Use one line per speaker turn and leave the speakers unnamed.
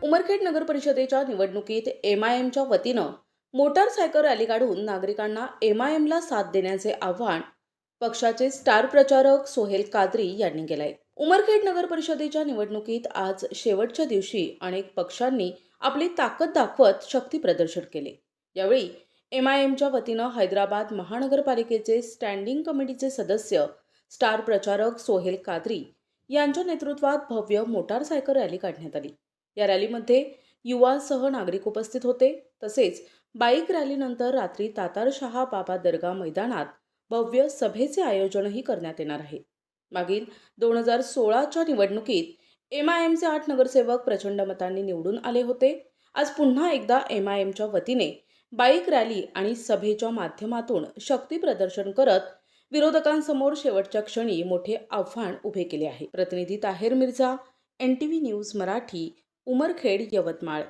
उमरखेड नगर परिषदेच्या निवडणुकीत एमआयएमच्या वतीनं मोटारसायकल रॅली काढून नागरिकांना एमआयएमला साथ देण्याचे आवाहन पक्षाचे स्टार प्रचारक सोहेल कादरी यांनी केलंय। उमरखेड नगर परिषदेच्या निवडणुकीत आज शेवटच्या दिवशी अनेक पक्षांनी आपली ताकद दाखवत शक्ती प्रदर्शन केले। यावेळी एमआयएमच्या वतीनं हैदराबाद महानगरपालिकेचे स्टँडिंग कमिटीचे सदस्य स्टार प्रचारक सोहेल कादरी यांच्या नेतृत्वात भव्य मोटारसायकल रॅली काढण्यात आली। या रॅलीमध्ये युवासह नागरिक उपस्थित होते। तसेच बाईक रॅलीनंतर रात्री तातारशहा बाबा दर्गा मैदानात भव्य सभेचे आयोजनही करण्यात येणार आहे। मागील 2016च्या निवडणुकीत एमआयएमचे 8 नगरसेवक प्रचंड मतांनी निवडून आले होते। आज पुन्हा एकदा एमआयएमच्या वतीने बाईक रॅली आणि सभेच्या माध्यमातून शक्ती प्रदर्शन करत विरोधकांसमोर शेवटच्या क्षणी मोठे आव्हान उभे केले आहे। प्रतिनिधी Taher Mirza, NTV news Marathi, Umarkhed, Yavatmal.